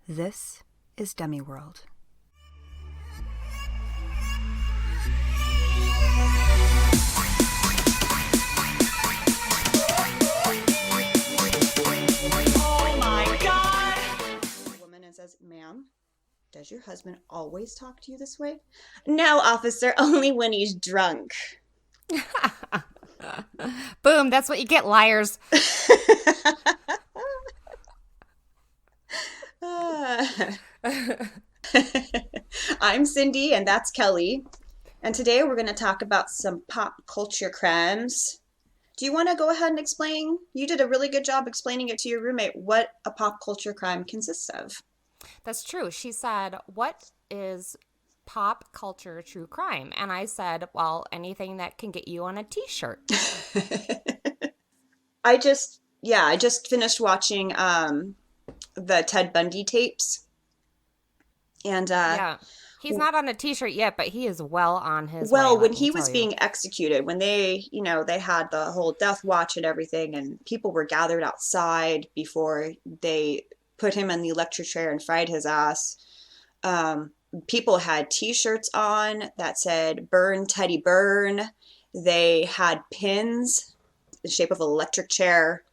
This is Demiworld. Oh my God! The woman and says, "Ma'am, does your husband always talk to you this way?" "No, officer, only when he's drunk." Boom, that's what you get, liars. I'm Cindy, and that's Kelly. And today we're going to talk about some pop culture crimes. Do you want to go ahead and explain? You did a really good job explaining it to your roommate what a pop culture crime consists of. That's true. She said, "What is pop culture true crime?" And I said, "Well, anything that can get you on a t-shirt." I just finished watching the Ted Bundy tapes. And Yeah. He's not on a t-shirt yet, but he is well on his way. well, when let me he was tell you. being executed, when they had the whole death watch and everything, and people were gathered outside before they put him in the electric chair and fried his ass. People had t-shirts on that said "Burn Teddy Burn." They had pins in the shape of an electric chair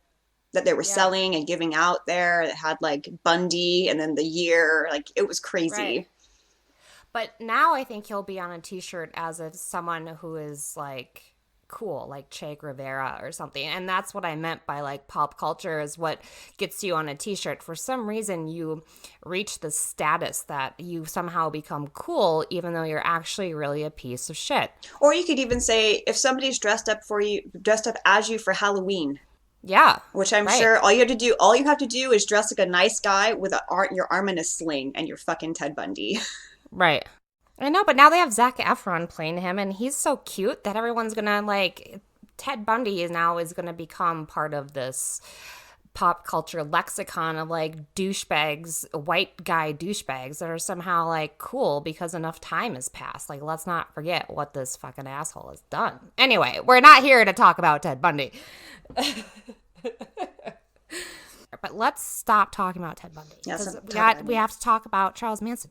that they were selling and giving out there that had like Bundy and then the year. Like, it was crazy. Right. But now I think he'll be on a t-shirt as someone who is like cool, like Che Guevara or something. And that's what I meant by like pop culture is what gets you on a t-shirt. For some reason, you reach the status that you somehow become cool, even though you're actually really a piece of shit. Or you could even say if somebody's dressed up as you for Halloween. Yeah. Which I'm right. sure all you have to do is dress like a nice guy with your arm in a sling, and you're fucking Ted Bundy. Right. I know, but now they have Zac Efron playing him, and he's so cute that everyone's gonna like Ted Bundy is gonna become part of this pop culture lexicon of like douchebags, white guy douchebags that are somehow like cool because enough time has passed. Like, let's not forget what this fucking asshole has done. Anyway, we're not here to talk about Ted Bundy. But let's stop talking about Ted Bundy. Yes, we have to talk about Charles Manson.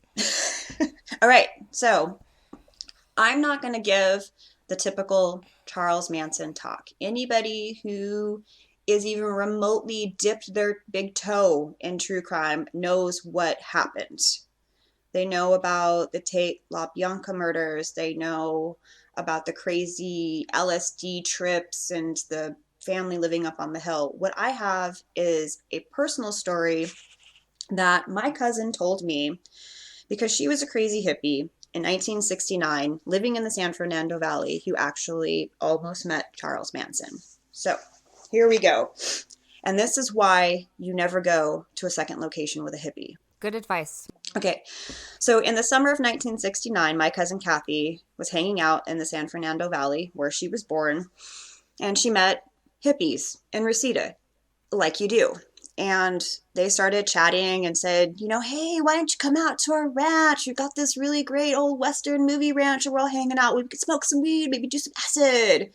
All right, so I'm not going to give the typical Charles Manson talk. Anybody who is even remotely dipped their big toe in true crime knows what happened. They know about the Tate LaBianca murders. They know about the crazy LSD trips and the family living up on the hill. What I have is a personal story that my cousin told me because she was a crazy hippie in 1969 living in the San Fernando Valley who actually almost met Charles Manson. So here we go. And this is why you never go to a second location with a hippie. Good advice. Okay, so in the summer of 1969, my cousin Kathy was hanging out in the San Fernando Valley where she was born, and she met hippies in Reseda, like you do. And they started chatting and said, "Hey, why don't you come out to our ranch? We've got this really great old Western movie ranch and we're all hanging out. We could smoke some weed, maybe do some acid."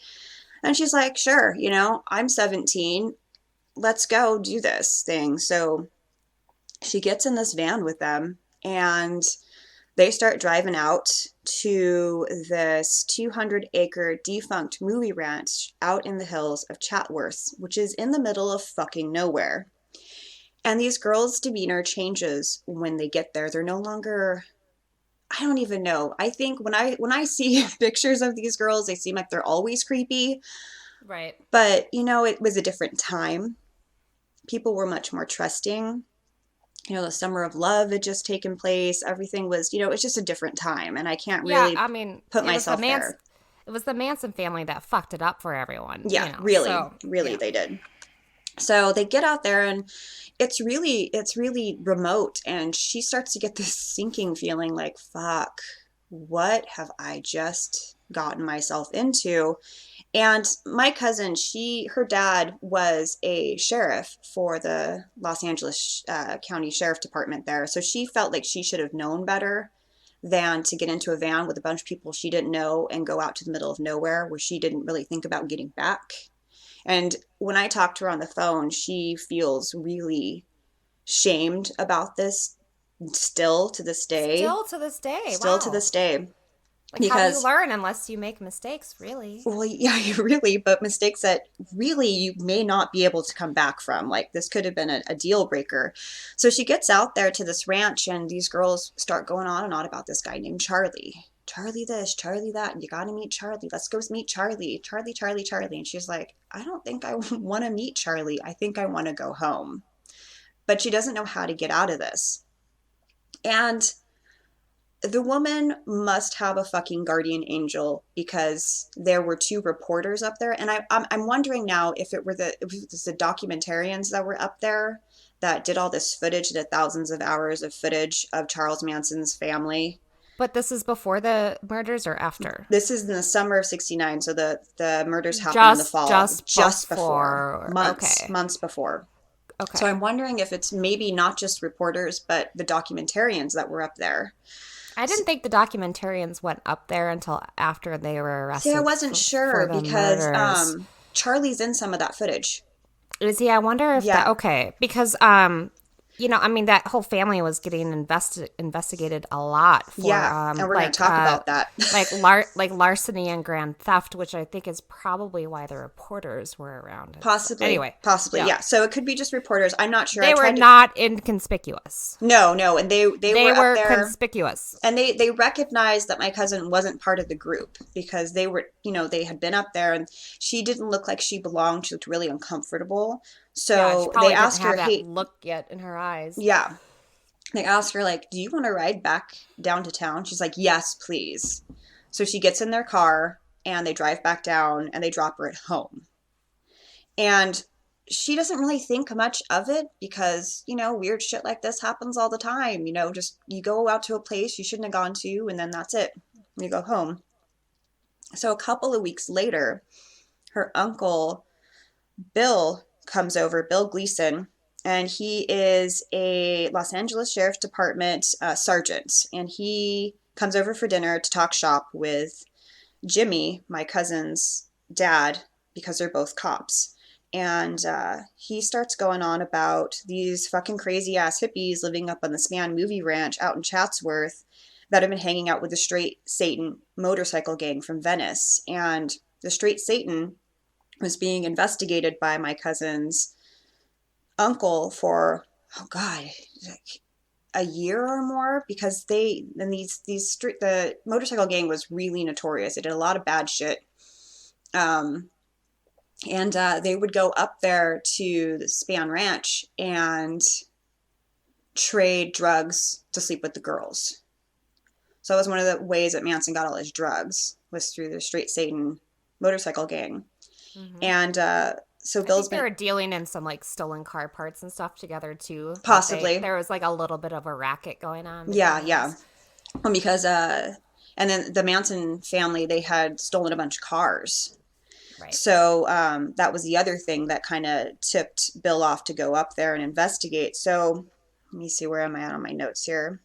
And she's like, "Sure, I'm 17. Let's go do this thing." So she gets in this van with them and they start driving out to this 200-acre defunct movie ranch out in the hills of Chatworth, which is in the middle of fucking nowhere. And these girls' demeanor changes when they get there. They're no longer, I don't even know. I think when I see pictures of these girls, they seem like they're always creepy. Right. But, it was a different time. People were much more trusting. The summer of love had just taken place. Everything was, it's just a different time. And I can't really put myself there. It was the Manson family that fucked it up for everyone. Yeah, really, they did. So they get out there and it's really remote. And she starts to get this sinking feeling like, fuck, what have I just gotten myself into? And my cousin, her dad was a sheriff for the Los Angeles County Sheriff Department there. So she felt like she should have known better than to get into a van with a bunch of people she didn't know and go out to the middle of nowhere where she didn't really think about getting back. And when I talked to her on the phone, she feels really shamed about this Still to this day. Still to this day. Still to Wow. this day. Like, how do you Because, learn unless you make mistakes, really? well, yeah, you really, but mistakes that really you may not be able to come back from. Like, this could have been a deal breaker. So she gets out there to this ranch, and these girls start going on and on about this guy named Charlie. Charlie this, Charlie that. You got to meet Charlie. Let's go meet Charlie. Charlie, Charlie, Charlie. And she's like, I don't think I want to meet Charlie. I think I want to go home. But she doesn't know how to get out of this. And the woman must have a fucking guardian angel, because there were two reporters up there, and I'm wondering now if it was the documentarians that were up there that did all this footage, the thousands of hours of footage of Charles Manson's family. But this is before the murders or after? This is in the summer of '69, so the murders happened in the Just fall, just before, months okay. months before. Okay. So I'm wondering if it's maybe not just reporters, but the documentarians that were up there. I didn't think the documentarians went up there until after they were arrested. See, I wasn't sure for the because murders. Charlie's in some of that footage. Is he? I wonder if Yeah. that. Okay, because I mean, that whole family was getting investigated a lot for Yeah, and we're going to talk about that. like larceny and grand theft, which I think is probably why the reporters were around. Possibly. Anyway, Possibly, yeah. So it could be just reporters. I'm not sure. they were not inconspicuous. No, and they They were were up there. conspicuous. And they recognized that my cousin wasn't part of the group because they were, they had been up there, and she didn't look like she belonged. She looked really uncomfortable. Yeah, she So probably they didn't asked have her, that hey, look yet in her eyes. yeah. They asked her, like, do you want to ride back down to town? She's like, yes, please. So she gets in their car and they drive back down and they drop her at home. And she doesn't really think much of it because, weird shit like this happens all the time. Just you go out to a place you shouldn't have gone to, and then that's it. You go home. So a couple of weeks later, her uncle, Bill, comes over, Bill Gleason, and he is a Los Angeles Sheriff's Department sergeant. And he comes over for dinner to talk shop with Jimmy, my cousin's dad, because they're both cops. And he starts going on about these fucking crazy ass hippies living up on the Span Movie Ranch out in Chatsworth that have been hanging out with the Straight Satan motorcycle gang from Venice. And the Straight Satan was being investigated by my cousin's uncle for, oh God, like a year or more, because the motorcycle gang was really notorious. They did a lot of bad shit. And they would go up there to the Span Ranch and trade drugs to sleep with the girls. So that was one of the ways that Manson got all his drugs, was through the Straight Satan motorcycle gang. Mm-hmm. And so Bill's they were dealing in some like stolen car parts and stuff together too. Possibly. There was like a little bit of a racket going on. Yeah. Well, because and then the Manson family, they had stolen a bunch of cars. Right. So that was the other thing that kind of tipped Bill off to go up there and investigate. So let me see, where am I at on my notes here?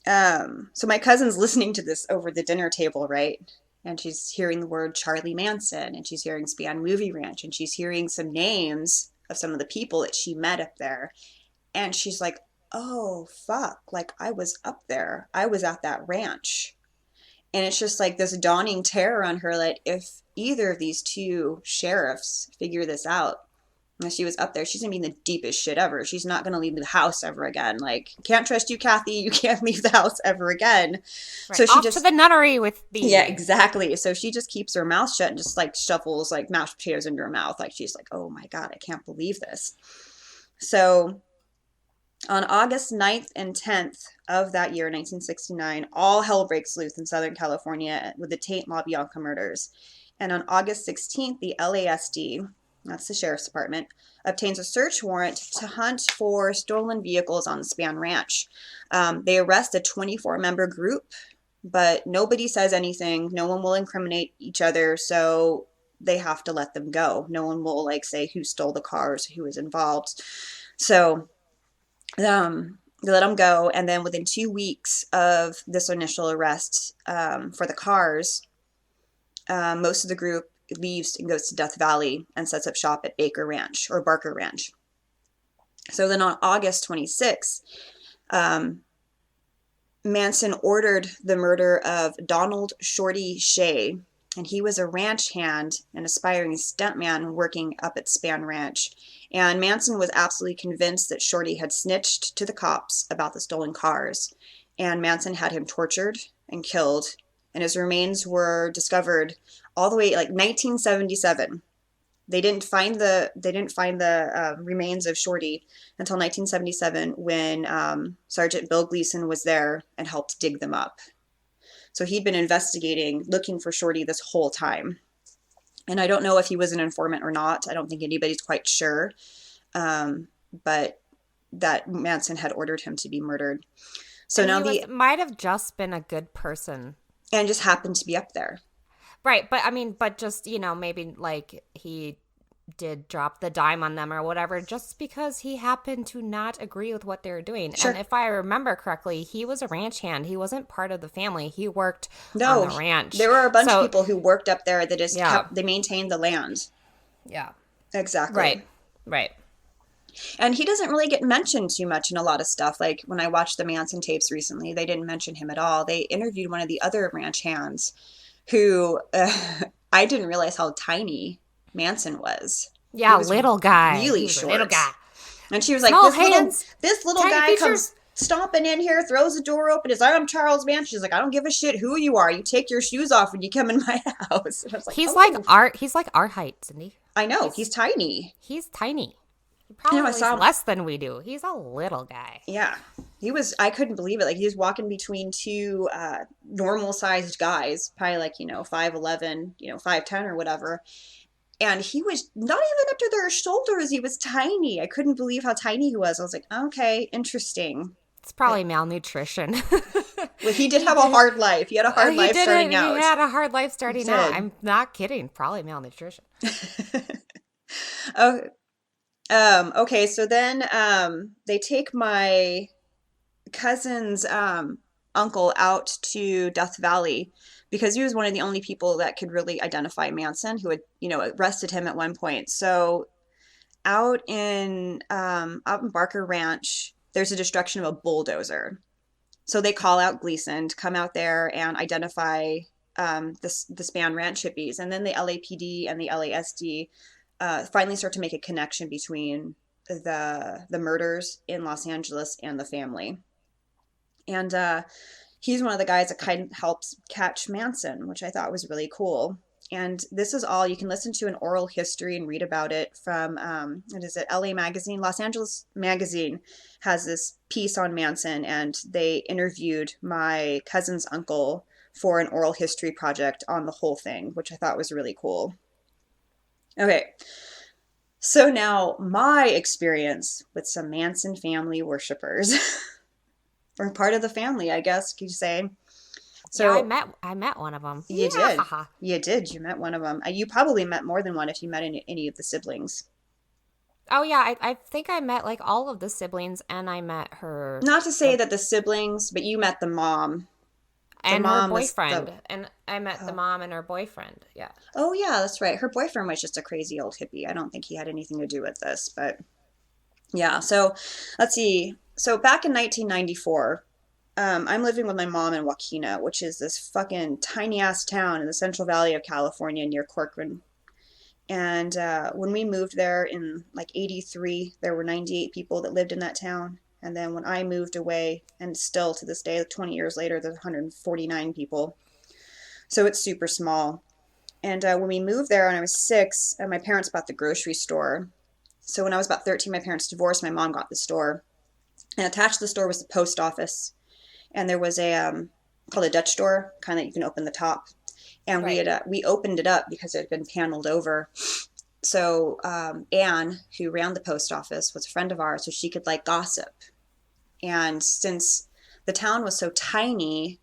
So my cousin's listening to this over the dinner table, right? And she's hearing the word Charlie Manson, and she's hearing Span Movie Ranch, and she's hearing some names of some of the people that she met up there. And she's like, oh, fuck, like I was up there. I was at that ranch. And it's just like this dawning terror on her, like if either of these two sheriffs figure this out, and she was up there, she's gonna be in the deepest shit ever. She's not gonna leave the house ever again. Like, can't trust you, Kathy. You can't leave the house ever again. Right. So she Off just to the nunnery with the yeah, exactly. So she just keeps her mouth shut and just like shuffles like mashed potatoes into her mouth. Like she's like, oh my God, I can't believe this. So on August 9th and 10th of that year, 1969, all hell breaks loose in Southern California with the Tate LaBianca murders. And on August 16th, the LASD, that's the Sheriff's Department, obtains a search warrant to hunt for stolen vehicles on the Span Ranch. They arrest a 24-member group, but nobody says anything. No one will incriminate each other, so they have to let them go. No one will like say who stole the cars, who was involved. So they let them go, and then within 2 weeks of this initial arrest for the cars, most of the group leaves and goes to Death Valley and sets up shop at Barker Ranch. So then on August 26th, Manson ordered the murder of Donald Shorty Shea, and he was a ranch hand, an aspiring stuntman working up at Span Ranch. And Manson was absolutely convinced that Shorty had snitched to the cops about the stolen cars. And Manson had him tortured and killed, and his remains were discovered all the way like 1977. They didn't find the remains of Shorty until 1977 when Sergeant Bill Gleason was there and helped dig them up. So he'd been investigating, looking for Shorty this whole time. And I don't know if he was an informant or not. I don't think anybody's quite sure. But that Manson had ordered him to be murdered. So And now he might have just been a good person. and just happened to be up there. Right, but I mean, but just, maybe like he did drop the dime on them or whatever, just because he happened to not agree with what they were doing. Sure. And if I remember correctly, he was a ranch hand. He wasn't part of the family. He worked No, on the ranch. there were a bunch of people who worked up there that just Yeah. they maintained the land. Yeah. Exactly. Right. And he doesn't really get mentioned too much in a lot of stuff. Like when I watched the Manson tapes recently, they didn't mention him at all. They interviewed one of the other ranch hands who I didn't realize how tiny Manson was. Yeah, He was little guy. really He was a short. little guy. And she was like, Small this hands, little tiny guy features. comes stomping in here, throws the door open. He's like, I'm Charles Manson. She's like, I don't give a shit who you are. You take your shoes off when you come in my house. And I was like, He's oh. like our height, Cindy. I know. He's tiny. He's tiny. He probably I saw him. less than we do. He's a little guy. Yeah. I couldn't believe it. Like he was walking between two normal sized guys, probably like, 5'11", 5'10" or whatever. And he was not even up to their shoulders. He was tiny. I couldn't believe how tiny he was. I was like, okay, interesting. It's probably malnutrition. Well, he did have a hard life. He had a hard life starting out. He had a hard life starting He out. did. I'm not kidding. Probably malnutrition. Oh, okay. So then they take my cousin's uncle out to Death Valley because he was one of the only people that could really identify Manson, who had, arrested him at one point. So out in Barker Ranch, there's a destruction of a bulldozer. So they call out Gleason to come out there and identify the Span Ranch hippies. And then the LAPD and the LASD finally start to make a connection between the murders in Los Angeles and the family. And he's one of the guys that kind of helps catch Manson, which I thought was really cool. And this is all, you can listen to an oral history and read about it from, what is it, LA Magazine? Los Angeles Magazine has this piece on Manson, and they interviewed my cousin's uncle for an oral history project on the whole thing, which I thought was really cool. Okay, so now my experience with some Manson family worshipers, or part of the family, I guess you could say. So yeah, I met one of them. You did. You did. You met one of them. You probably met more than one if you met any of the siblings. Oh yeah, I think I met like all of the siblings, and I met her. Not to say that the siblings, but you met the mom. And her boyfriend. And I met the mom and her boyfriend. Yeah. Oh, yeah, that's right. Her boyfriend was just a crazy old hippie. I don't think he had anything to do with this, but yeah. So let's see. So back in 1994, I'm living with my mom in Joaquina, which is this fucking tiny ass town in the Central Valley of California near Corcoran. And when we moved there in like 83, there were 98 people that lived in that town. And then when I moved away, and still to this day, 20 years later, there's 149 people. So it's super small. And when we moved there when I was 6, my parents bought the grocery store. So when I was about 13, my parents divorced. My mom got the store. And attached to the store was the post office. And there was a, called a Dutch door, kind of you can open the top. And right. we opened it up because it had been paneled over. So Anne, who ran the post office, was a friend of ours, so she could like gossip. And since the town was so tiny,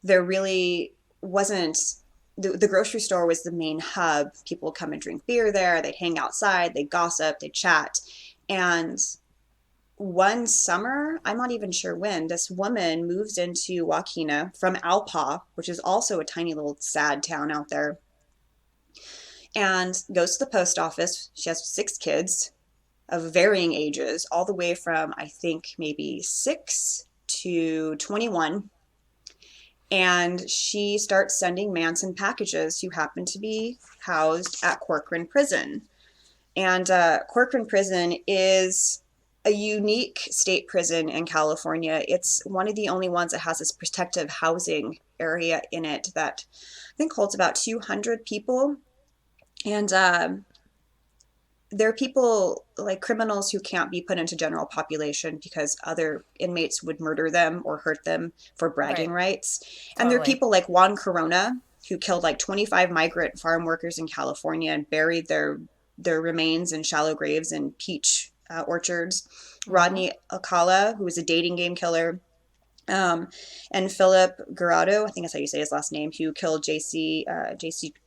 there really wasn't, the grocery store was the main hub. People would come and drink beer there. They'd hang outside. They'd gossip. They'd chat. And one summer, I'm not even sure when, this woman moves into Joaquina from Alpa, which is also a tiny little sad town out there, and goes to the post office. She has 6 kids of varying ages, all the way from, I think, maybe 6 to 21, and she starts sending Manson packages who happen to be housed at Corcoran Prison. And Corcoran Prison is a unique state prison in California. It's one of the only ones that has this protective housing area in it that I think holds about 200 people. And they're people like criminals who can't be put into general population because other inmates would murder them or hurt them for bragging rights. And there are people like Juan Corona who killed like 25 migrant farm workers in California and buried their remains in shallow graves in peach orchards. Rodney Alcala, who was a dating game killer, and Philip Garado, I think that's how you say his last name, who killed J.C.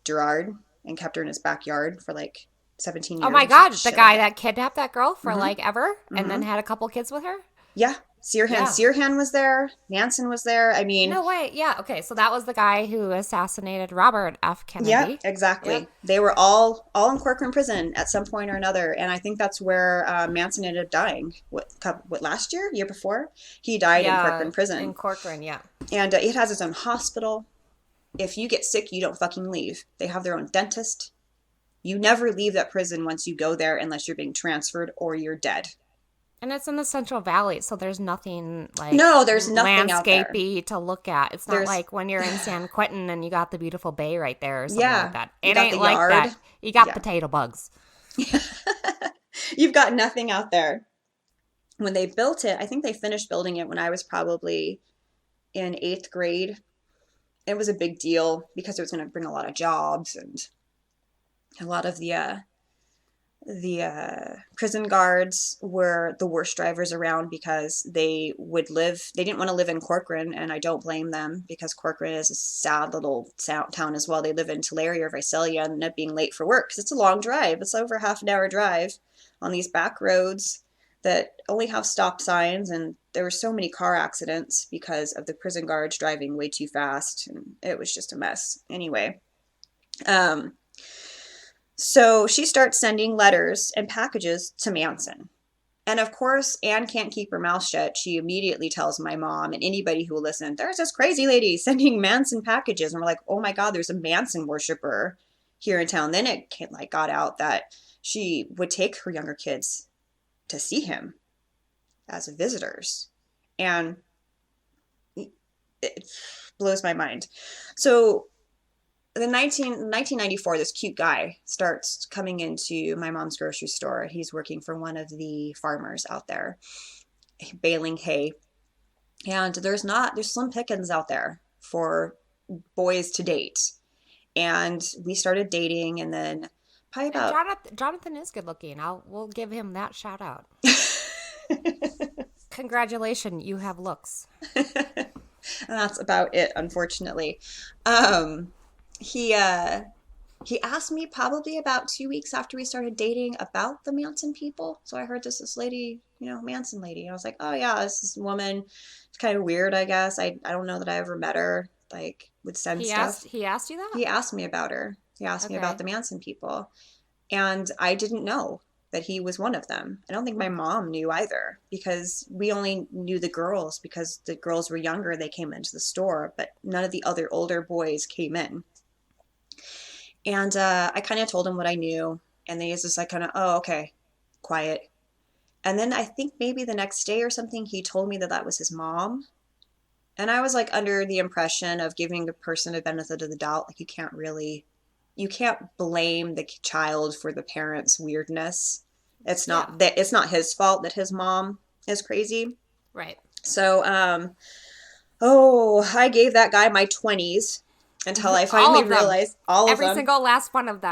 Gerard and kept her in his backyard for like 17 years. Oh my God, the guy that kidnapped that girl for like ever and then had a couple kids with her? Yeah. Sirhan was there. Manson was there. I mean... No way. Yeah. Okay. So that was the guy who assassinated Robert F. Kennedy. Yeah, exactly. Yeah. They were all in Corcoran Prison at some point or another. And I think that's where Manson ended up dying. What last year? Year before? He died in Corcoran Prison. In Corcoran, yeah. And it has its own hospital. If you get sick, you don't fucking leave. They have their own dentist. You never leave that prison once you go there unless you're being transferred or you're dead. And it's in the Central Valley, so there's nothing like there's nothing landscapey to look at. It's not like when you're in San Quentin and you got the beautiful bay right there or something like that. It ain't like yard. That. You got potato bugs. You've got nothing out there. When they built it, I think they finished building it when I was probably in 8th grade. It was a big deal because it was going to bring a lot of jobs, and a lot of the prison guards were the worst drivers around because they didn't want to live in Corcoran, and I don't blame them because Corcoran is a sad little town as well. They live in Tulare or Visalia and end up being late for work because it's a long drive. It's over half an hour drive on these back roads that only have stop signs, and there were so many car accidents because of the prison guards driving way too fast, and it was just a mess. Anyway, so she starts sending letters and packages to Manson. And of course, Anne can't keep her mouth shut. She immediately tells my mom and anybody who will listen, there's this crazy lady sending Manson packages. And we're like, oh my God, there's a Manson worshiper here in town. Then it got out that she would take her younger kids to see him as visitors. And it blows my mind. So in 1994, this cute guy starts coming into my mom's grocery store. He's working for one of the farmers out there, baling hay. And there's slim pickings out there for boys to date. And we started dating, and then probably about... Jonathan is good looking. We'll give him that shout out. Congratulations, you have looks. And that's about it, unfortunately. He asked me probably about 2 weeks after we started dating about the Manson people. So I heard this lady, Manson lady. And I was like, oh yeah, this woman. It's kind of weird, I guess. I don't know that I ever met her. Like, would send stuff. He asked you that? He asked me about her. He asked me about the Manson people. And I didn't know that he was one of them. I don't think my mom knew either, because we only knew the girls because the girls were younger. They came into the store, but none of the other older boys came in. And I kind of told him what I knew, and then he was just like kind of, oh, okay, quiet. And then I think maybe the next day or something, he told me that was his mom. And I was like under the impression of giving the person a benefit of the doubt. Like, you can't blame the child for the parents' weirdness. It's not his fault that his mom is crazy. Right. So, I gave that guy my 20s. Until I finally realized all of them. Every single last one of them.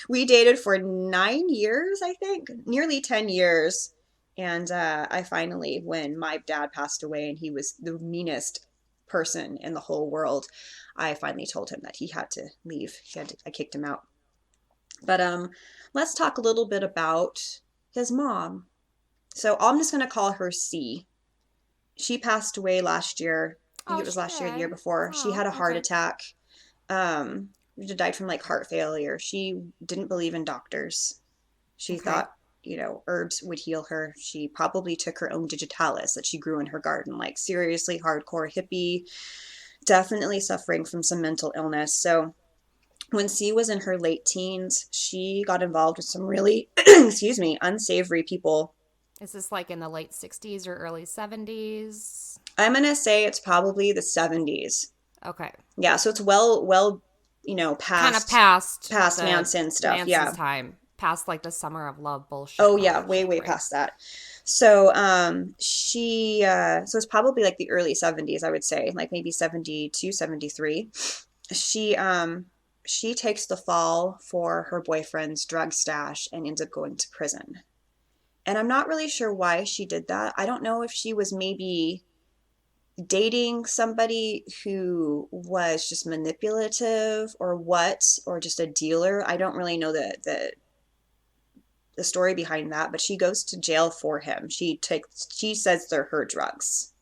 We dated for 9 years, I think. Nearly 10 years. And I finally, when my dad passed away and he was the meanest person in the whole world, I finally told him that he had to leave. I kicked him out. But let's talk a little bit about his mom. So I'm just going to call her C. She passed away last year. I think it was last year, the year before. She had a heart attack. She died from like heart failure. She didn't believe in doctors. She thought herbs would heal her. She probably took her own digitalis that she grew in her garden, like seriously hardcore hippie, definitely suffering from some mental illness. So when C was in her late teens, she got involved with some really, excuse me, unsavory people. Is this like in the late 60s or early 70s? I'm going to say it's probably the 70s. Okay. Yeah, so it's well, Kind of past the Manson stuff. Manson's Yeah. time. Past like the Summer of Love bullshit. Oh and all yeah, that way, shit, way right? past that. So so it's probably like the early 70s, I would say, like maybe 72, 73. She takes the fall for her boyfriend's drug stash and ends up going to prison. And I'm not really sure why she did that. I don't know if she was maybe dating somebody who was just manipulative or what, or just a dealer. I don't really know the story behind that, but she goes to jail for him. She says they're her drugs.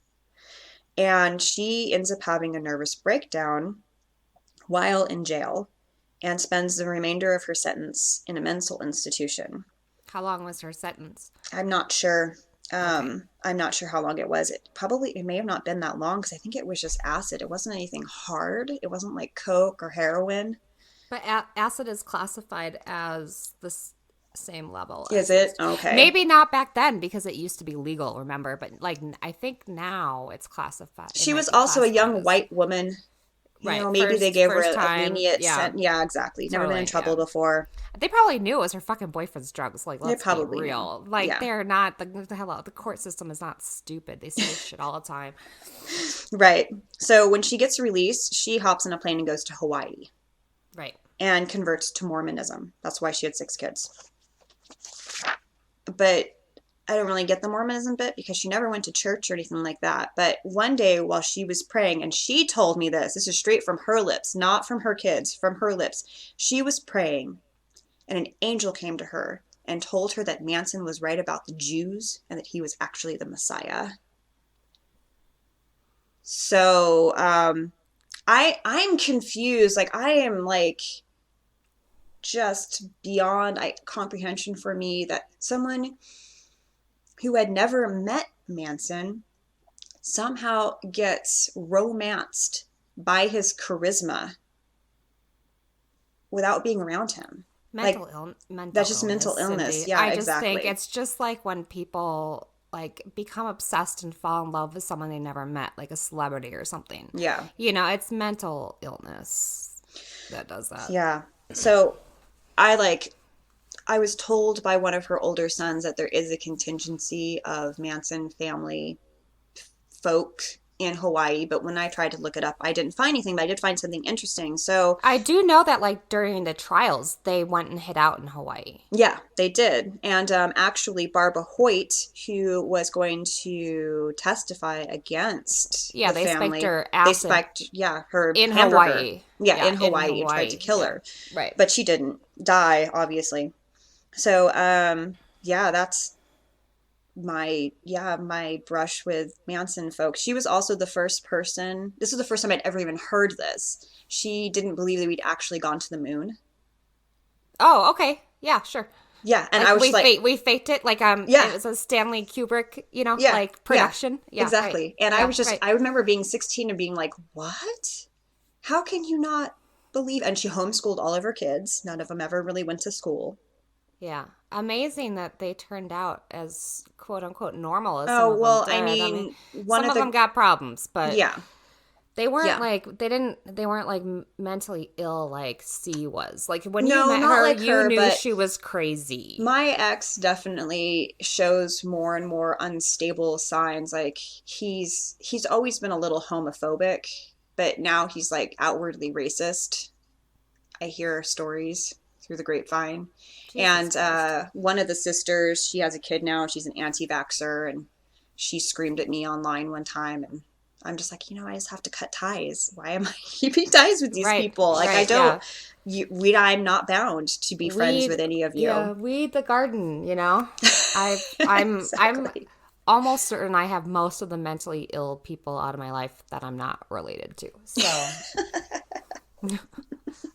And she ends up having a nervous breakdown while in jail and spends the remainder of her sentence in a mental institution. How long was her sentence? I'm not sure. Okay. I'm not sure how long it was. It may have not been that long because I think it was just acid. It wasn't anything hard. It wasn't like coke or heroin. But acid is classified as the same level. Is it? Okay. Maybe not back then because it used to be legal, remember? But like I think now it's classified. She was also a young white woman. Right. Maybe they gave her first a time, lenient yeah. sentence. Yeah, exactly. Never been in trouble before. They probably knew it was her fucking boyfriend's drugs. Like, let's probably be real. knew. Like, Yeah. they're not, the court system is not stupid. They say shit all the time. Right. So when she gets released, she hops on a plane and goes to Hawaii Right. and converts to Mormonism. That's why she had 6 kids. But I don't really get the Mormonism bit because she never went to church or anything like that. But one day while she was praying, and she told me this is straight from her lips, not from her kids, from her lips. She was praying, and an angel came to her and told her that Manson was right about the Jews and that he was actually the Messiah. So I'm confused. Like, I am like just beyond comprehension for me that someone who had never met Manson somehow gets romanced by his charisma without being around him. Mental illness. That's just mental illness. Cindy. Yeah, I just exactly. think it's just like when people like become obsessed and fall in love with someone they never met, like a celebrity or something. Yeah. It's mental illness that does that. Yeah. So I was told by one of her older sons that there is a contingency of Manson family folk in Hawaii, but when I tried to look it up, I didn't find anything, but I did find something interesting. So I do know that like during the trials, they went and hid out in Hawaii. yeah, they did. And actually, Barbara Hoyt, who was going to testify against the they family, spiked her acid. They spiked, her in hamburger. Hawaii. Yeah, in Hawaii, and tried to kill her. Right. But she didn't die, obviously. So, that's my brush with Manson folks. She was also the first person, this was the first time I'd ever even heard this. She didn't believe that we'd actually gone to the moon. Oh, okay. Yeah, sure. Yeah, and I was we faked it like it was a Stanley Kubrick, like production. Yeah, exactly. Right. And yeah, I was just right. I remember being 16 and being like, "What? How can you not believe?" And she homeschooled all of her kids. None of them ever really went to school. Yeah. Amazing that they turned out as quote unquote normal as Oh, some well, of them did. I mean, one some of of them got problems, but yeah. they weren't Yeah. like they weren't like mentally ill like C was. Like when No, you met not her, like you her, knew but she was crazy. My ex definitely shows more and more unstable signs. Like he's always been a little homophobic, but now he's like outwardly racist. I hear stories through the grapevine. Jesus And one of the sisters, she has a kid now. She's an anti-vaxxer, and she screamed at me online one time, and I'm just like, I just have to cut ties. Why am I keeping ties with these people? Like, I don't. I'm not bound to be friends with any of you. Yeah, weed the garden. I'm Exactly. almost certain I have most of the mentally ill people out of my life that I'm not related to. So.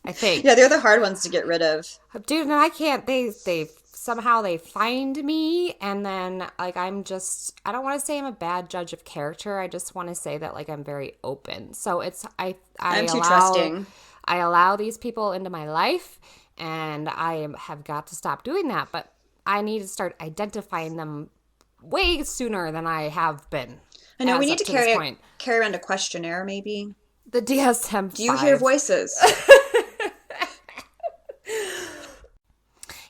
I think. Yeah, they're the hard ones to get rid of. Dude, and I can't. They somehow they find me, and then like I don't want to say I'm a bad judge of character. I just want to say that like I'm very open. So I'm too trusting. I allow these people into my life, and have got to stop doing that. But I need to start identifying them way sooner than I have been. I know we need to carry around a questionnaire, maybe. The DSM-5. Do you hear voices?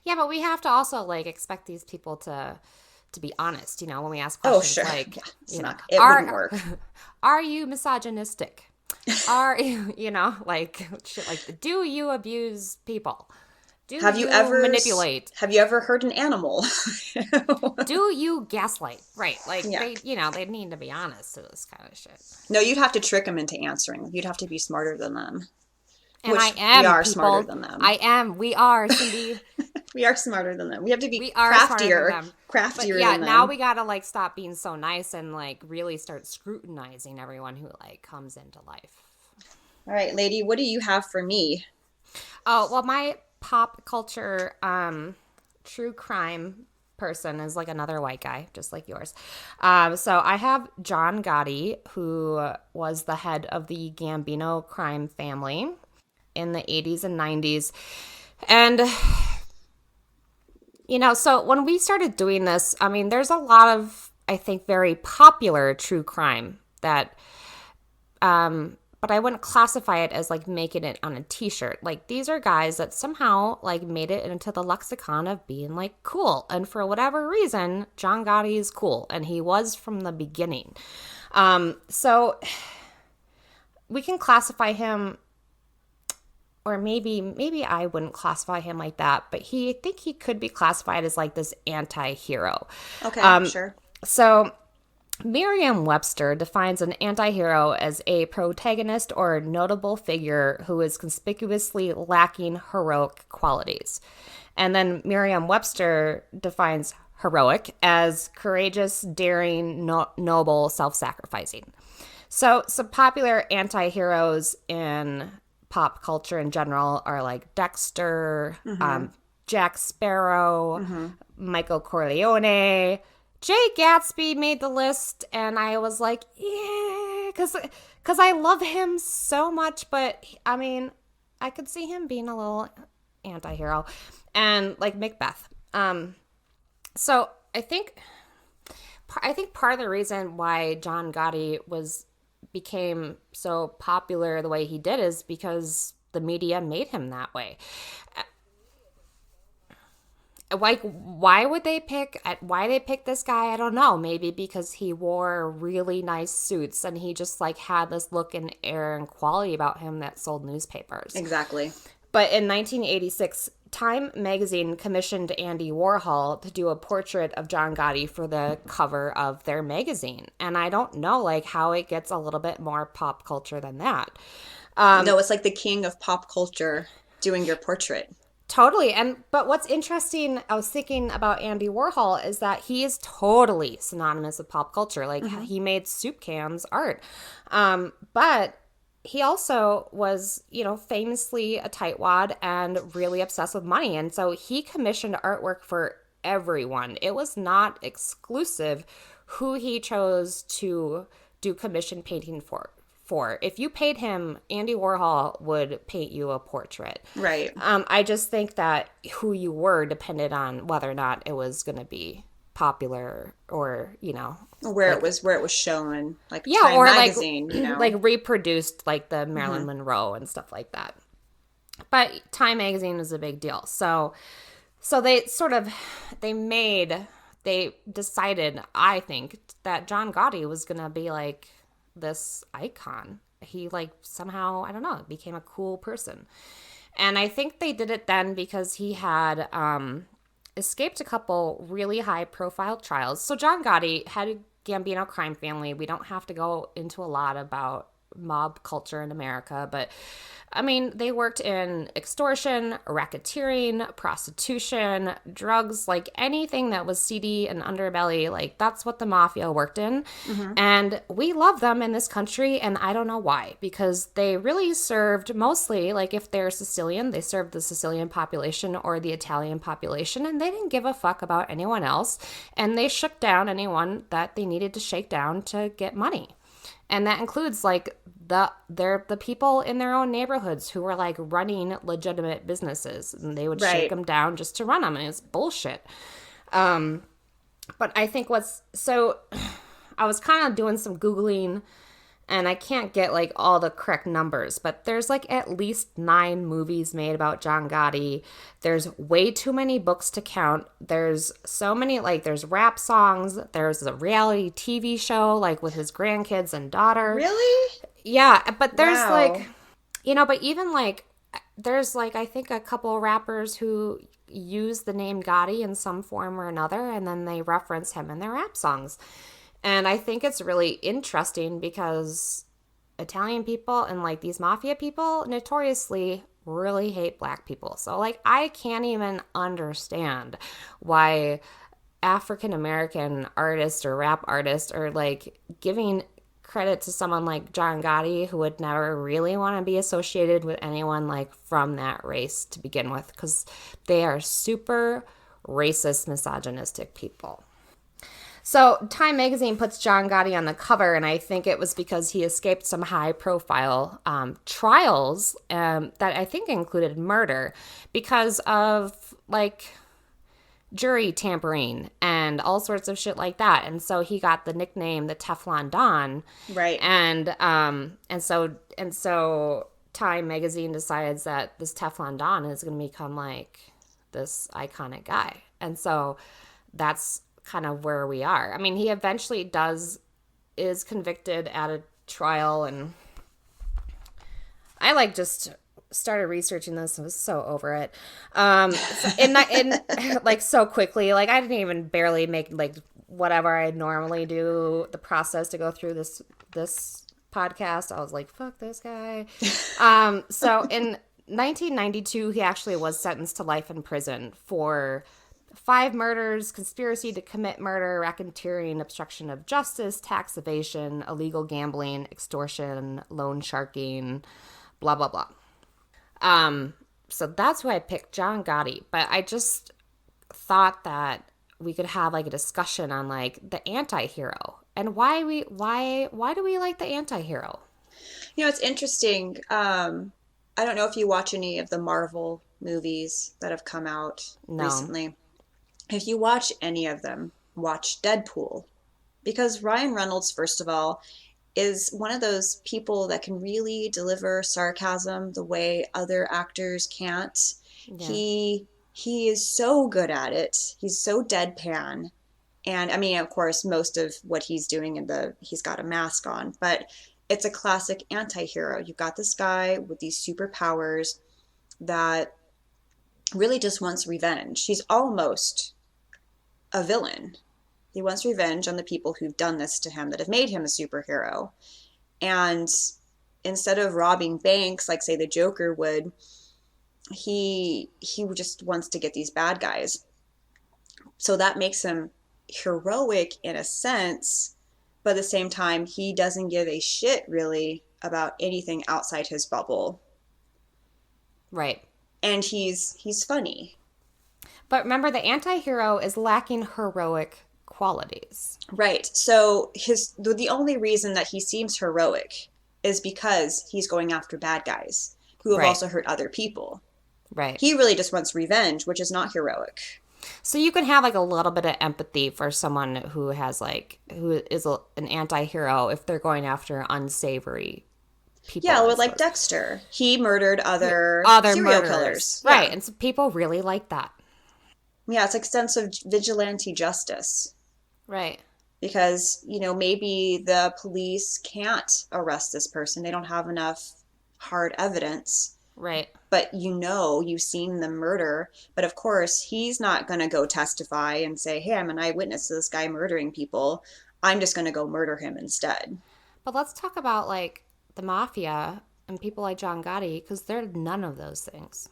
Yeah, but we have to also like expect these people to be honest, you know, when we ask questions. Oh, sure. Like, Yeah, it wouldn't work. Are you misogynistic? Are you know, like shit like do you abuse people? Have you ever manipulate? Have you ever hurt an animal? Do you gaslight? Right. Like Yeah. they need to be honest to this kind of shit. No, you'd have to trick them into answering. You'd have to be smarter than them. And Which I am. We are people. smarter than them. I am. We are, Cindy. We are smarter than them. We have to be craftier. Craftier yeah, than them. now we gotta like stop being so nice and like really start scrutinizing everyone who like comes into life. All right, lady, what do you have for me? Oh, well, my pop culture true crime person is like another white guy, just like yours. So I have John Gotti, who was the head of the Gambino crime family in the 80s and 90s. And, you know, so when we started doing this, I mean, there's a lot of, I think, very popular true crime that, but I wouldn't classify it as like making it on a t-shirt. Like these are guys that somehow like made it into the lexicon of being like cool. And for whatever reason, John Gotti is cool. And he was from the beginning. So we can classify him, or maybe I wouldn't classify him like that, but I think he could be classified as like this anti-hero. Okay, sure. So Merriam-Webster defines an anti-hero as a protagonist or notable figure who is conspicuously lacking heroic qualities. And then Merriam-Webster defines heroic as courageous, daring, noble, self-sacrificing. So some popular anti-heroes in pop culture in general are like Dexter, Jack Sparrow, Michael Corleone. Jay Gatsby made the list, and I was like, yeah, because I love him so much, but I mean, I could see him being a little anti-hero, and like Macbeth. So I think part of the reason why John Gotti became so popular the way he did is because the media made him that way. Like, why they pick this guy? I don't know. Maybe because he wore really nice suits and he just like had this look and air and quality about him that sold newspapers. Exactly. But in 1986, Time magazine commissioned Andy Warhol to do a portrait of John Gotti for the cover of their magazine. And I don't know like how it gets a little bit more pop culture than that. No, it's like the king of pop culture doing your portrait. Totally. But what's interesting, I was thinking about Andy Warhol, is that he is totally synonymous with pop culture. Like he made soup cans art. But he also was, you know, famously a tightwad and really obsessed with money. And so he commissioned artwork for everyone. It was not exclusive who he chose to do commission painting for. If you paid him, Andy Warhol would paint you a portrait. Right. I just think that who you were depended on whether or not it was going to be popular or, you know, where it was shown, like Time or magazine, like, you know, like reproduced like the Marilyn Monroe and stuff like that. But Time magazine was a big deal. So they decided, I think, that John Gotti was going to be like this icon. He like somehow, I don't know, became a cool person. And I think they did it then because he had escaped a couple really high profile trials. So John Gotti had a Gambino crime family. We don't have to go into a lot about mob culture in America. But I mean, they worked in extortion, racketeering, prostitution, drugs, like anything that was seedy and underbelly. Like that's what the mafia worked in. And we love them in this country. And I don't know why, because they really served mostly, like if they're Sicilian, they served the Sicilian population or the Italian population. And they didn't give a fuck about anyone else. And they shook down anyone that they needed to shake down to get money. And that includes like the people in their own neighborhoods who were like running legitimate businesses, and they would shake them down just to run them, and it's bullshit. But I think I was kind of doing some Googling, and I can't get like all the correct numbers, but there's like at least 9 movies made about John Gotti. There's way too many books to count. There's so many, like there's rap songs. There's a reality TV show like with his grandkids and daughter. Really? Yeah, but there's Wow. like, but even like, there's like, I think a couple rappers who use the name Gotti in some form or another, and then they reference him in their rap songs. And I think it's really interesting because Italian people and like these mafia people notoriously really hate black people. So like I can't even understand why African American artists or rap artists are like giving credit to someone like John Gotti, who would never really want to be associated with anyone like from that race to begin with, because they are super racist, misogynistic people. So Time magazine puts John Gotti on the cover, and I think it was because he escaped some high-profile trials that I think included murder because of, like, jury tampering and all sorts of shit like that. And so he got the nickname the Teflon Don. Right. And so Time magazine decides that this Teflon Don is going to become, like, this iconic guy. And so that's kind of where we are. I mean, he eventually is convicted at a trial, and I like just started researching this. I was so over it. In like so quickly, like I didn't even barely make like whatever I normally do, the process to go through this podcast. I was like, fuck this guy. So in 1992, he actually was sentenced to life in prison for 5 murders, conspiracy to commit murder, racketeering, obstruction of justice, tax evasion, illegal gambling, extortion, loan sharking, blah, blah, blah. So that's who I picked, John Gotti. But I just thought that we could have like a discussion on like the anti-hero and why do we like the anti-hero? It's interesting. I don't know if you watch any of the Marvel movies that have come out recently. If you watch any of them, watch Deadpool. Because Ryan Reynolds, first of all, is one of those people that can really deliver sarcasm the way other actors can't. Yeah. He is so good at it. He's so deadpan. And I mean, of course, most of what he's doing he's got a mask on, but it's a classic anti-hero. You've got this guy with these superpowers that really just wants revenge. He's almost a villain. He wants revenge on the people who've done this to him, that have made him a superhero. And instead of robbing banks, like say the Joker would, he just wants to get these bad guys. So that makes him heroic in a sense, but at the same time, he doesn't give a shit really about anything outside his bubble. Right. And he's funny. But remember, the anti-hero is lacking heroic qualities. Right. So the only reason that he seems heroic is because he's going after bad guys who have also hurt other people. Right. He really just wants revenge, which is not heroic. So you can have like a little bit of empathy for someone who is an anti-hero if they're going after unsavory people. Yeah, or like Dexter. He murdered other serial killers. Right. Yeah. And so people really like that. Yeah, it's like sense of vigilante justice. Right. Because, maybe the police can't arrest this person. They don't have enough hard evidence. Right. But you've seen the murder. But of course, he's not going to go testify and say, hey, I'm an eyewitness to this guy murdering people. I'm just going to go murder him instead. But let's talk about like the mafia and people like John Gotti because they're none of those things.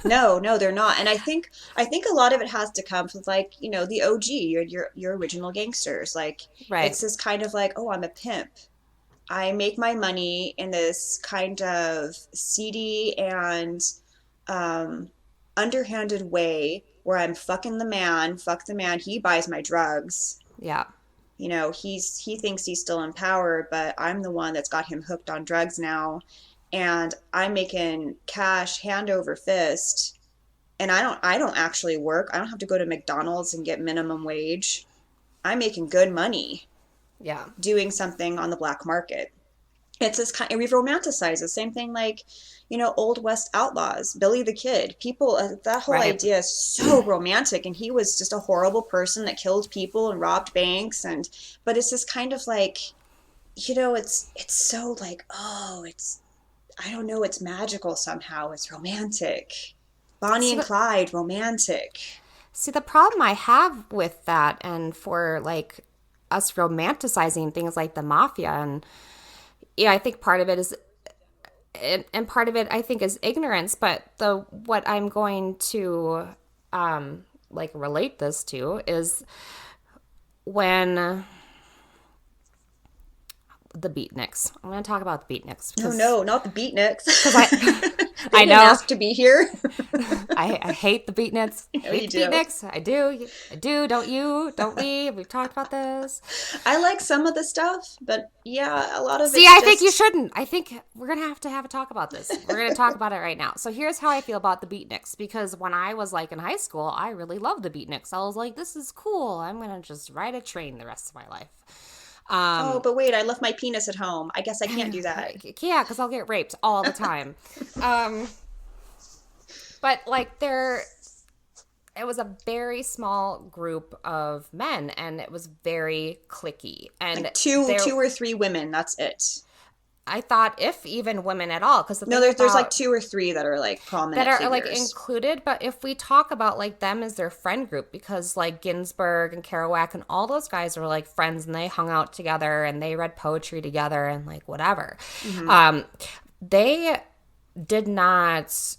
No, they're not. And I think a lot of it has to come from like, the OG, your original gangsters. Like Right. it's this kind of like, oh, I'm a pimp. I make my money in this kind of seedy and um, underhanded way where I'm fucking the man, fuck the man. He buys my drugs. Yeah. He thinks he's still in power, but I'm the one that's got him hooked on drugs now, and I'm making cash hand over fist. And I don't actually work. I don't have to go to McDonald's and get minimum wage. I'm making good money Yeah. doing something on the black market. It's this kind, and we've romanticized the same thing, like, old West outlaws, Billy the Kid. People, that whole Right. idea is so romantic, and he was just a horrible person that killed people and robbed banks, but it's this kind of like, it's so like, oh, I don't know, it's magical somehow. It's romantic. Bonnie See, and the, Clyde, romantic. see, the problem I have with that, and for like us romanticizing things like the mafia, and yeah, I think part of it is, and part of it I think is ignorance. But what I'm going to like relate this to is when the beatniks. I'm going to talk about the beatniks No, because no, not the beatniks. I They didn't know ask to be here. I hate the beatniks. I No, hate you the do. beatniks. I do. I do. Don't you? Don't we? We've talked about this. I like some of the stuff, but yeah, a lot of See, it's I think you just shouldn't. I think we're going to have a talk about this. We're going to talk about it right now. So here's how I feel about the beatniks, because when I was like in high school, I really loved the beatniks. I was like, this is cool. I'm going to just ride a train the rest of my life. oh, but wait, I left my penis at home. I guess I can't do that. Yeah, because I'll get raped all the time. um, but like it was a very small group of men, and it was very cliquey. And Like two, there, two or three women. That's it. I thought if even women at all, because the No, thing there's like about two or three that are like that prominent are like figures. included, but if we talk about like them as their friend group, because like Ginsberg and Kerouac and all those guys were like friends, and they hung out together and they read poetry together and like whatever. Mm-hmm. They did not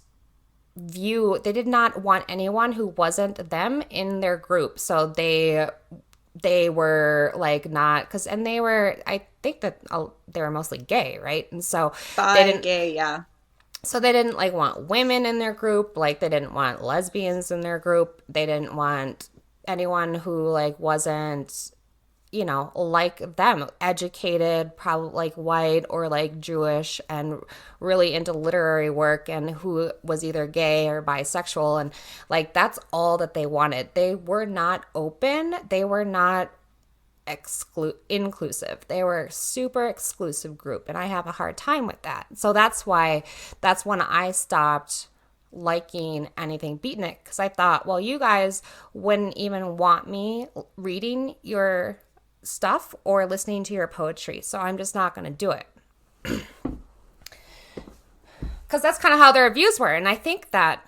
they did not want anyone who wasn't them in their group. So they were like not, because and they were, I think that they were mostly gay, right? And so they Bi, didn't gay, yeah. so they didn't like want women in their group, like they didn't want lesbians in their group, they didn't want anyone who like wasn't, like them, educated, probably like white or like Jewish and really into literary work, and who was either gay or bisexual. And like that's all that they wanted. They were not open. They were not inclusive. They were a super exclusive group, and I have a hard time with that. So that's when I stopped liking anything beatnik, because I thought, well, you guys wouldn't even want me reading your stuff or listening to your poetry, so I'm just not going to do it. Because that's kind of how their reviews were. And I think that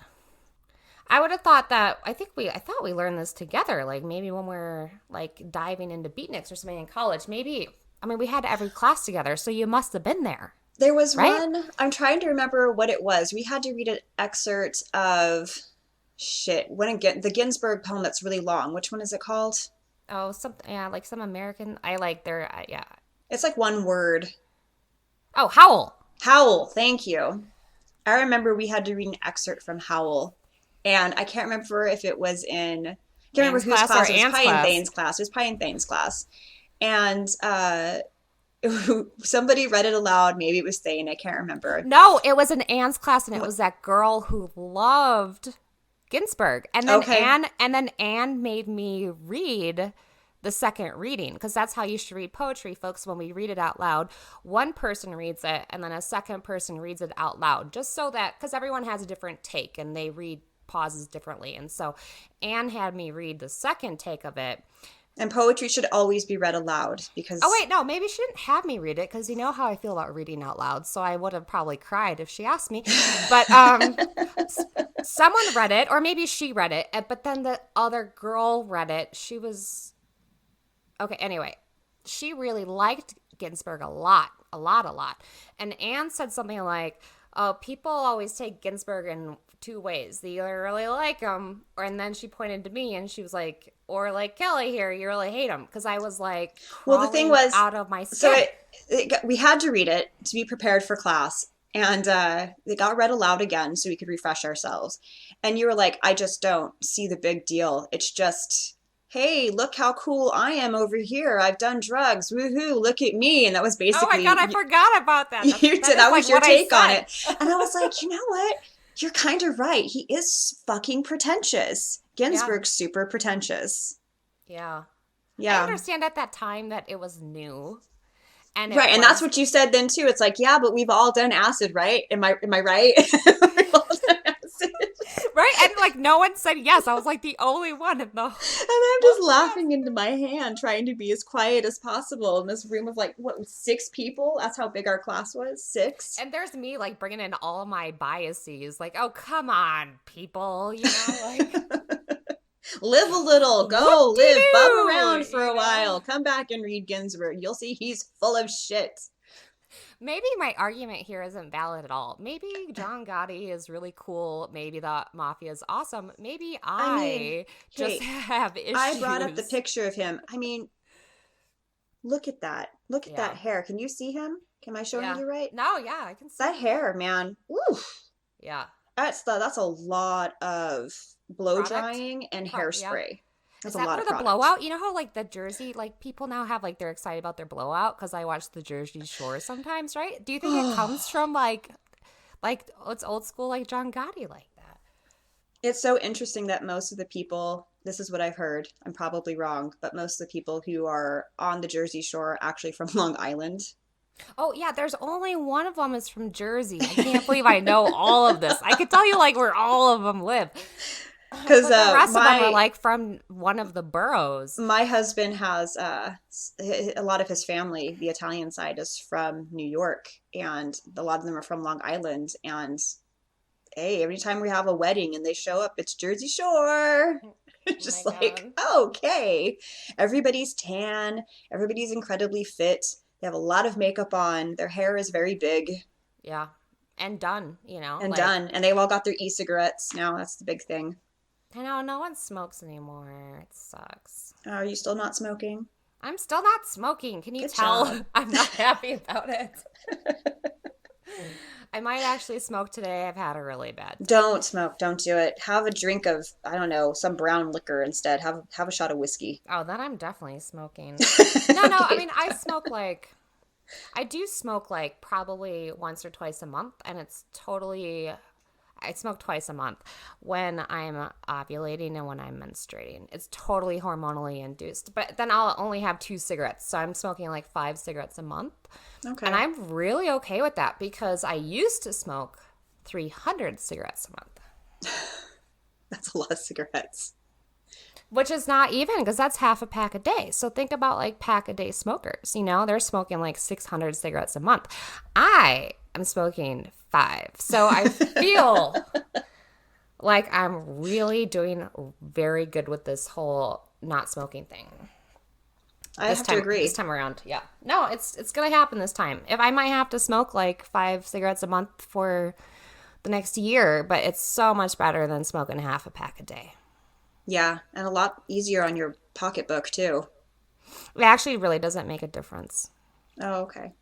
I would have thought that I thought we learned this together, like maybe when we're like diving into beatniks or something in college. Maybe, I mean, we had every class together, so you must have been there, There was right? one, I'm trying to remember what it was. We had to read an excerpt of shit. When again, the Ginsberg poem that's really long. Which one is it called? Oh, something, yeah, like some American. I like their, yeah. It's like one word. Oh, Howl. Howl, thank you. I remember we had to read an excerpt from Howl, and I can't remember if it was in, I can't remember Anne's whose class class. or It was Anne's Pie and class? Thane's class. It was Pie and Thane's class. And somebody read it aloud. Maybe it was Thane. I can't remember. No, it was an Anne's class, and it was that girl who loved Ginsberg. And then Okay. Anne made me read the second reading, because that's how you should read poetry, folks. When we read it out loud, one person reads it and then a second person reads it out loud, just so that, because everyone has a different take and they read pauses differently. And so Anne had me read the second take of it. And poetry should always be read aloud because. Oh, wait, no, maybe she didn't have me read it, because you know how I feel about reading out loud, so I would have probably cried if she asked me. But someone read it, or maybe she read it, but then the other girl read it. She was... Okay, anyway. she really liked Ginsburg a lot. And Anne said something like, oh, people always take Ginsburg in two ways. They either really like him, and then she pointed to me and she was like, or like Kelly here, you really hate him. Because I was like, Well, the thing was, out of my skin. So we had to read it to be prepared for class. And it got read aloud again so we could refresh ourselves. And you were like, I just don't see the big deal. It's just, hey, look how cool I am over here. I've done drugs. Woohoo, look at me. And that was basically. Oh my God, I forgot about that. That was your take on it. And I was like, you know what? You're kind of right. He is fucking pretentious. Ginsburg's super pretentious. Yeah. Yeah. I understand at that time that it was new. And and that's what you said then too. It's like, yeah, but we've all done acid, right? Am I right? We've all done acid. Right? And like no one said yes. I was like the only one in the And I'm just laughing into my hand, trying to be as quiet as possible in this room of like, what, 6 people? That's how big our class was? 6? And there's me like bringing in all my biases. Like, oh, come on, people. You know, like. Live a little, go live, bum around for a while, come back and read Ginsburg. You'll see he's full of shit. Maybe my argument here isn't valid at all. Maybe John Gotti is really cool. Maybe the mafia is awesome. Maybe I just have issues. I brought up the picture of him. I mean, look at that. Look at that hair. Can you see him? Am I showing you right? No, yeah, I can see that hair, man. Oof. Yeah. That's a lot of blow drying and hairspray. That's a lot of the blowout? You know how like the Jersey, like people now have like they're excited about their blowout because I watch the Jersey Shore sometimes, right? Do you think it comes from like it's old school like John Gotti like that? It's so interesting that most of the people, this is what I've heard, I'm probably wrong, but most of the people who are on the Jersey Shore are actually from Long Island. Oh, yeah, there's only one of them is from Jersey. I can't believe I know all of this. I could tell you, like, where all of them live. Because the rest of them are, like, from one of the boroughs. My husband has a lot of his family, the Italian side, is from New York. And a lot of them are from Long Island. And, hey, every time we have a wedding and they show up, it's Jersey Shore. Just like, okay. Everybody's tan. Everybody's incredibly fit. They have a lot of makeup on. Their hair is very big. Yeah. And done, you know. And done. And they've all got their e-cigarettes now. That's the big thing. I know. No one smokes anymore. It sucks. Are you still not smoking? I'm still not smoking. Can you tell? I'm not happy about it. I might actually smoke today. I've had a really bad day. Don't smoke. Don't do it. Have a drink of, I don't know, some brown liquor instead. Have a shot of whiskey. Oh, then I'm definitely smoking. No, I mean, I do smoke like probably once or twice a month, and I smoke twice a month when I'm ovulating and when I'm menstruating. It's totally hormonally induced. But then I'll only have 2 cigarettes. So I'm smoking like 5 cigarettes a month. Okay. And I'm really okay with that because I used to smoke 300 cigarettes a month. That's a lot of cigarettes. Which is not even because that's half a pack a day. So think about like pack a day smokers. You know, they're smoking like 600 cigarettes a month. I am smoking 5. So I feel like I'm really doing very good with this whole not smoking thing. I have to agree. This time around, yeah. No, it's going to happen this time. If I might have to smoke like 5 cigarettes a month for the next year, but it's so much better than smoking half a pack a day. Yeah, and a lot easier on your pocketbook, too. It actually really doesn't make a difference. Oh, okay.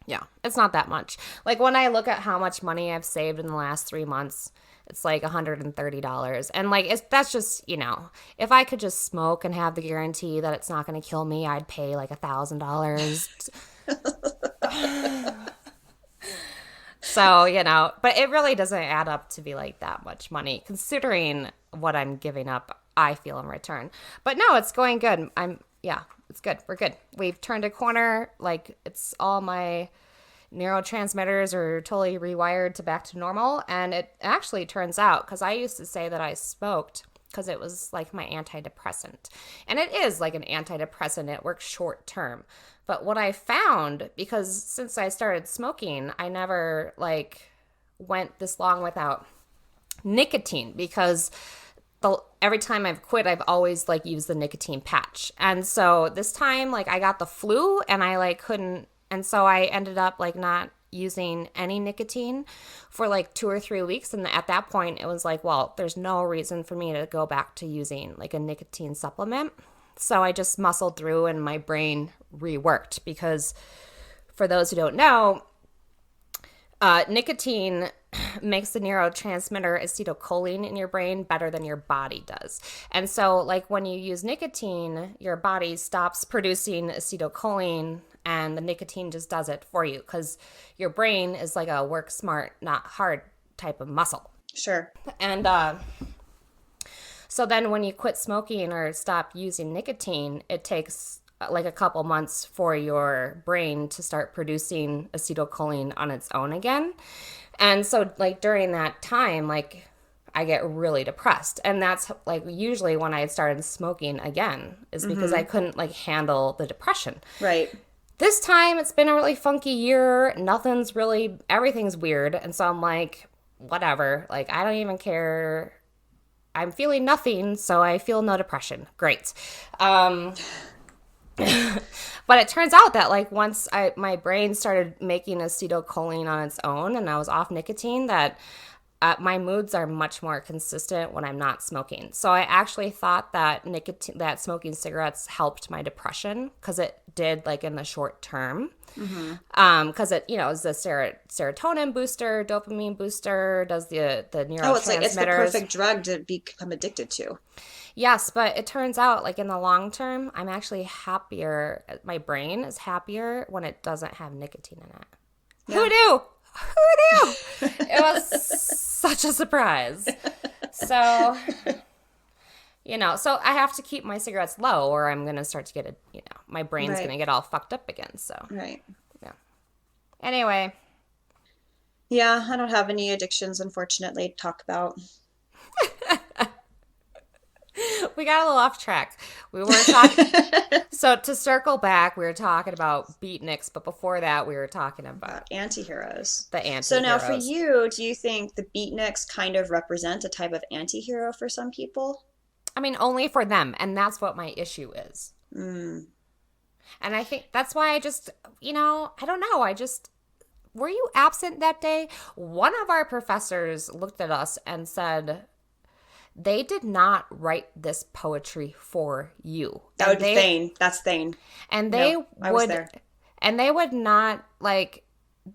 Yeah, it's not that much. Like, when I look at how much money I've saved in the last 3 months, it's like $130. And, like, that's just, you know, if I could just smoke and have the guarantee that it's not going to kill me, I'd pay like $1,000. So, you know, but it really doesn't add up to be like that much money, considering what I'm giving up, I feel in return. But no, it's going good. It's good. We're good. We've turned a corner. Like, it's all my neurotransmitters are totally rewired to back to normal. And it actually turns out, because I used to say that I smoked because it was like my antidepressant. And it is like an antidepressant. It works short term. But what I found, because since I started smoking, I never like went this long without nicotine, because every time I've quit, I've always like used the nicotine patch. And so this time, like I got the flu and I like couldn't, and so I ended up like not using any nicotine for like 2 or 3 weeks. And at that point it was like, well, there's no reason for me to go back to using like a nicotine supplement. So I just muscled through and my brain reworked, because for those who don't know, nicotine makes the neurotransmitter acetylcholine in your brain better than your body does. And so like when you use nicotine, your body stops producing acetylcholine and the nicotine just does it for you, because your brain is like a work smart, not hard type of muscle. Sure. And so then when you quit smoking or stop using nicotine, it takes like a couple months for your brain to start producing acetylcholine on its own again. And so like during that time, like I get really depressed. And that's like usually when I had started smoking again, is because I couldn't like handle the depression. Right. This time it's been a really funky year. Everything's weird. And so I'm like, whatever. Like I don't even care. I'm feeling nothing, so I feel no depression. Great. But it turns out that like once my brain started making acetylcholine on its own and I was off nicotine, that my moods are much more consistent when I'm not smoking. So I actually thought that smoking cigarettes helped my depression, because it did, like in the short term. Because it, is the serotonin booster, dopamine booster, does the neurotransmitters. Oh, it's the perfect drug to become addicted to. Yes, but it turns out like in the long term, I'm actually happier. My brain is happier when it doesn't have nicotine in it. Yeah. Who knew? It was such a surprise. So, so I have to keep my cigarettes low or I'm going to start to get my brain's going to get all fucked up again. So, right. Yeah. Anyway. Yeah, I don't have any addictions, unfortunately, to talk about. We got a little off track. We were talking. So to circle back, we were talking about beatniks, but before that, we were talking about anti-heroes. The anti-heroes. So now, for you, do you think the beatniks kind of represent a type of anti-hero for some people? I mean, only for them, and that's what my issue is. Mm. And I think that's why I just, I don't know. Were you absent that day? One of our professors looked at us and said, they did not write this poetry for you. That would be Thane. That's Thane. And they I was there. And they would not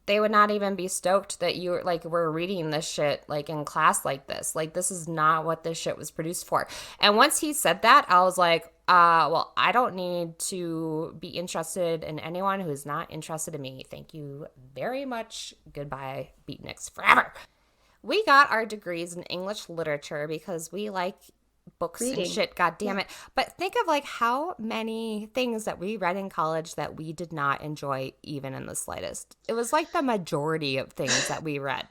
they would not even be stoked that you were reading this shit like in class like this. Like this is not what this shit was produced for. And once he said that, I was like, well, I don't need to be interested in anyone who is not interested in me. Thank you very much. Goodbye, beatniks forever. We got our degrees in English literature because we like books and shit, god damn it. But think of like how many things that we read in college that we did not enjoy even in the slightest. It was like the majority of things that we read.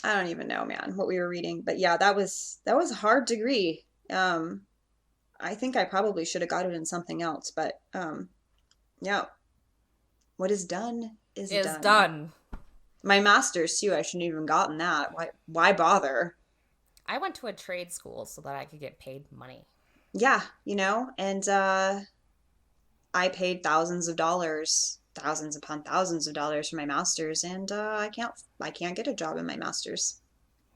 I don't even know, man, what we were reading. But yeah, that was a hard degree. I think I probably should have got it in something else, but yeah. What is done is done. My master's too, I shouldn't have even gotten that. Why bother? I went to a trade school so that I could get paid money. Yeah, and I paid thousands upon thousands of dollars for my master's, and I can't get a job in my master's.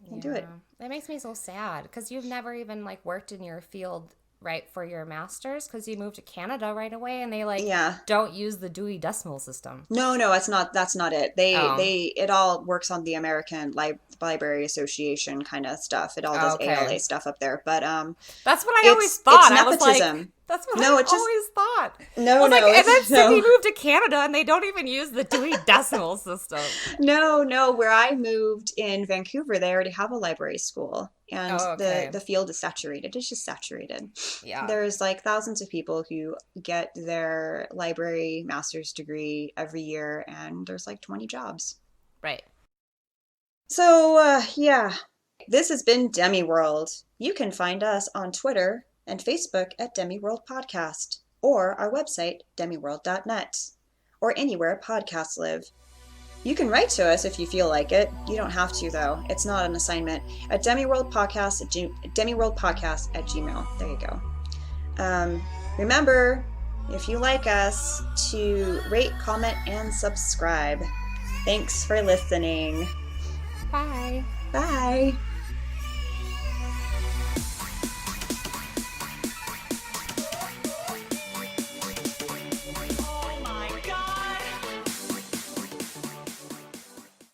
Can't do it. That makes me so sad because you've never even worked in your field right for your master's because you moved to Canada right away and they don't use the Dewey Decimal System. No, that's not it. It all works on the American Library Association kind of stuff. It all does ALA stuff up there. But that's what I always thought. It's nepotism. That's what I always thought. And then Sydney moved to Canada and they don't even use the Dewey Decimal System. No. Where I moved in Vancouver, they already have a library school. And the field is saturated. It's just saturated. Yeah. There's thousands of people who get their library master's degree every year, and there's 20 jobs. Right. So, yeah. This has been Demiworld. You can find us on Twitter and Facebook at Demiworld Podcast, or our website, demiworld.net, or anywhere podcasts live. You can write to us if you feel like it. You don't have to, though. It's not an assignment. At demiworldpodcast@gmail. There you go. Remember, if you like us, to rate, comment, and subscribe. Thanks for listening. Bye. Bye.